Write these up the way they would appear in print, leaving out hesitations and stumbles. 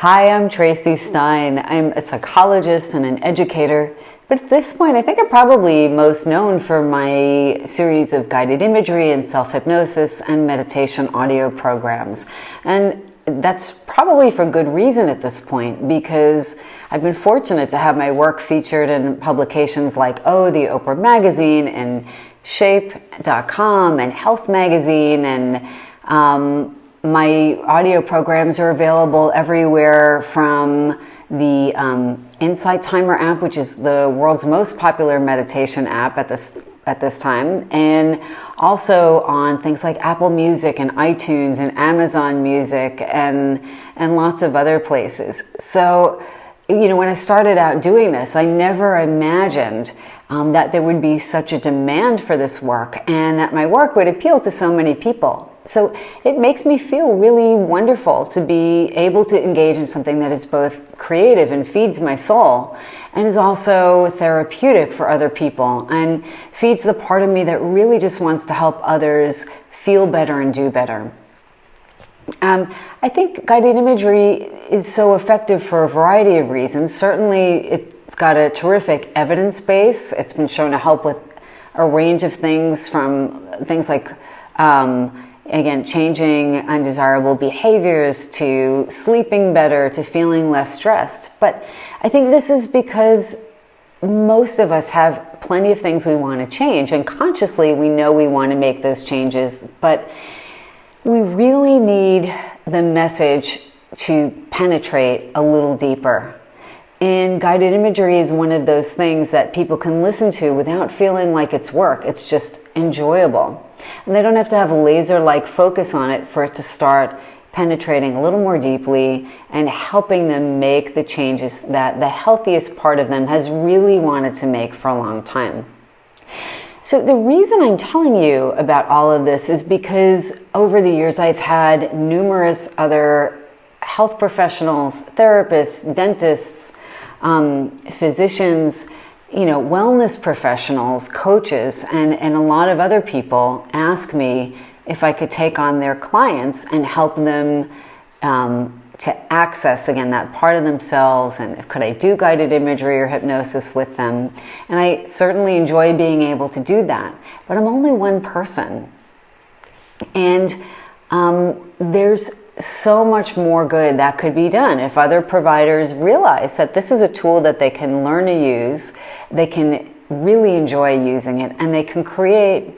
Hi, I'm Tracy Stein. I'm a psychologist and an educator, but at this point I think I'm probably most known for my series of guided imagery and self-hypnosis and meditation audio programs. And that's probably for good reason at this point, because I've been fortunate to have my work featured in publications like the Oprah magazine and Shape.com and Health magazine, and my audio programs are available everywhere from the Insight Timer app, which is the world's most popular meditation app at this time, and also on things like Apple Music and iTunes and Amazon Music and lots of other places. So, when I started out doing this, I never imagined that there would be such a demand for this work and that my work would appeal to so many people. So it makes me feel really wonderful to be able to engage in something that is both creative and feeds my soul, and is also therapeutic for other people and feeds the part of me that really just wants to help others feel better and do better. I think guided imagery is so effective for a variety of reasons. Certainly, it's got a terrific evidence base. It's been shown to help with a range of things, from things like again, changing undesirable behaviors, to sleeping better, to feeling less stressed. But I think this is because most of us have plenty of things we want to change, and consciously we know we want to make those changes, but we really need the message to penetrate a little deeper. And guided imagery is one of those things that people can listen to without feeling like it's work. It's just enjoyable. And they don't have to have a laser-like focus on it for it to start penetrating a little more deeply and helping them make the changes that the healthiest part of them has really wanted to make for a long time. So the reason I'm telling you about all of this is because over the years I've had numerous other health professionals, therapists, dentists, physicians, wellness professionals, coaches, and a lot of other people ask me if I could take on their clients and help them to access, again, that part of themselves, and could I do guided imagery or hypnosis with them. And I certainly enjoy being able to do that, but I'm only one person. And there's so much more good that could be done if other providers realize that this is a tool that they can learn to use, they can really enjoy using it, and they can create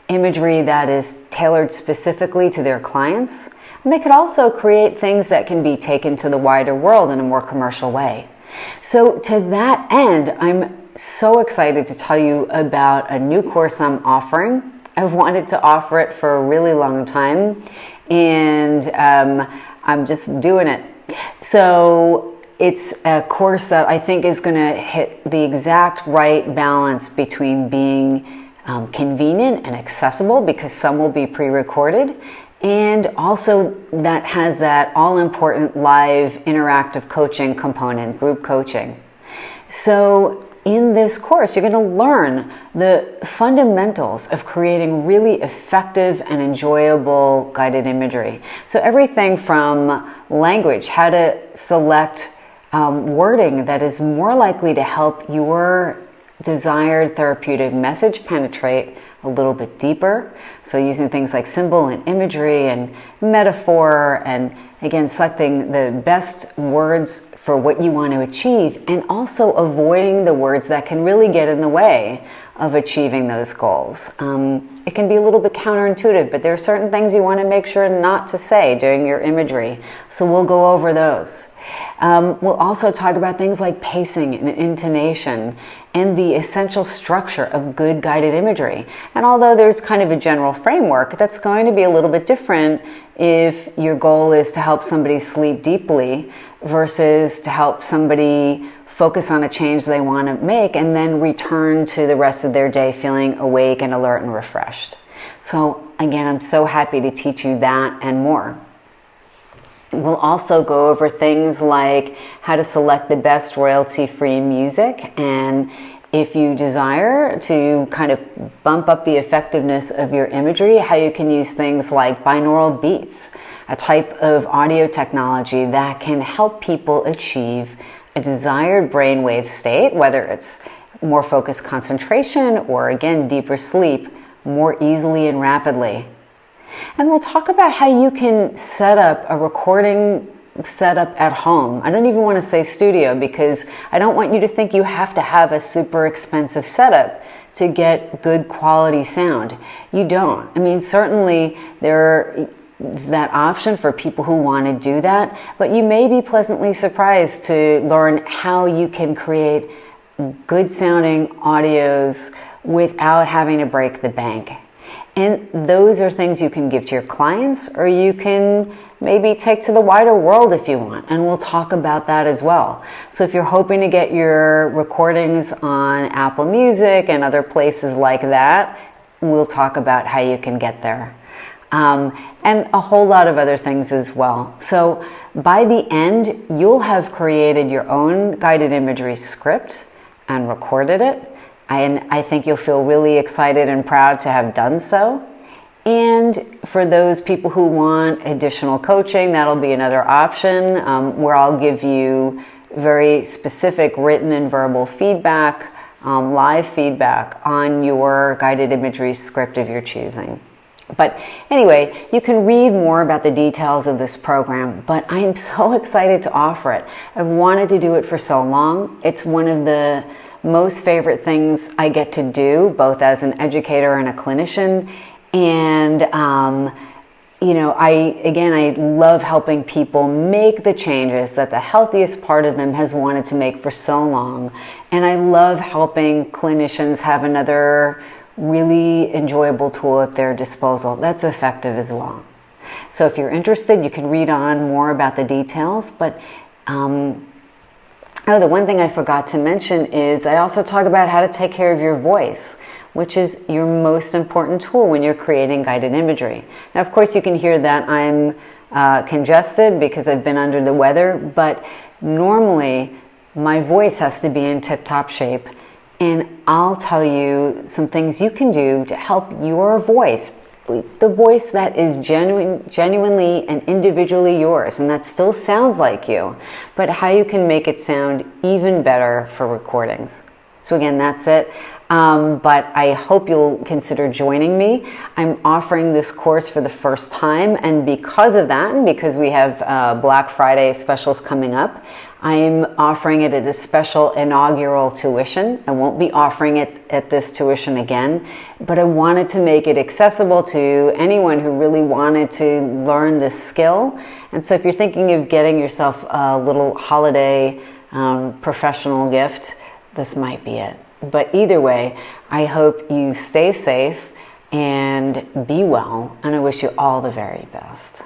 imagery that is tailored specifically to their clients. And they could also create things that can be taken to the wider world in a more commercial way. So to that end, I'm so excited to tell you about a new course I'm offering. I've wanted to offer it for a really long time, and I'm just doing it. So it's a course that I think is going to hit the exact right balance between being convenient and accessible, because some will be pre-recorded, and also that has that all-important live interactive coaching component, group coaching. So in this course, you're going to learn the fundamentals of creating really effective and enjoyable guided imagery. So everything from language, how to select wording that is more likely to help your desired therapeutic message penetrate a little bit deeper. So using things like symbol and imagery and metaphor, and again, selecting the best words for what you want to achieve, and also avoiding the words that can really get in the way of achieving those goals. It can be a little bit counterintuitive, but there are certain things you want to make sure not to say during your imagery. So we'll go over those. We'll also talk about things like pacing and intonation and the essential structure of good guided imagery. And although there's kind of a general framework, that's going to be a little bit different if your goal is to help somebody sleep deeply versus to help somebody focus on a change they want to make and then return to the rest of their day feeling awake and alert and refreshed. So again, I'm so happy to teach you that and more. We'll also go over things like how to select the best royalty-free music, and if you desire to kind of bump up the effectiveness of your imagery, how you can use things like binaural beats a type of audio technology that can help people achieve a desired brainwave state, whether it's more focused concentration or, again, deeper sleep, more easily and rapidly. And we'll talk about how you can set up a recording setup at home. I don't even want to say studio, because I don't want you to think you have to have a super expensive setup to get good quality sound. You don't. I mean, certainly there is that option for people who want to do that, but you may be pleasantly surprised to learn how you can create good sounding audios without having to break the bank. And those are things you can give to your clients, or you can maybe take to the wider world if you want. And we'll talk about that as well. So if you're hoping to get your recordings on Apple Music and other places like that, we'll talk about how you can get there. And a whole lot of other things as well. So by the end, you'll have created your own guided imagery script and recorded it. And I think you'll feel really excited and proud to have done so. And for those people who want additional coaching, that'll be another option where I'll give you very specific written and verbal feedback, live feedback on your guided imagery script of your choosing. But anyway, you can read more about the details of this program, but I am so excited to offer it. I've wanted to do it for so long. It's one of the most favorite things I get to do, both as an educator and a clinician. And, I love helping people make the changes that the healthiest part of them has wanted to make for so long. And I love helping clinicians have another really enjoyable tool at their disposal that's effective as well. So if you're interested, you can read on more about the details. But the one thing I forgot to mention is I also talk about how to take care of your voice, which is your most important tool when you're creating guided imagery. Now, of course, you can hear that I'm congested because I've been under the weather, but normally my voice has to be in tip-top shape. And I'll tell you some things you can do to help your voice, the voice that is genuinely and individually yours, and that still sounds like you, but how you can make it sound even better for recordings. So again, that's it. But I hope you'll consider joining me. I'm offering this course for the first time, and because of that, and because we have Black Friday specials coming up, I'm offering it at a special inaugural tuition. I won't be offering it at this tuition again, but I wanted to make it accessible to anyone who really wanted to learn this skill. And so if you're thinking of getting yourself a little holiday professional gift, this might be it. But either way, I hope you stay safe and be well, and I wish you all the very best.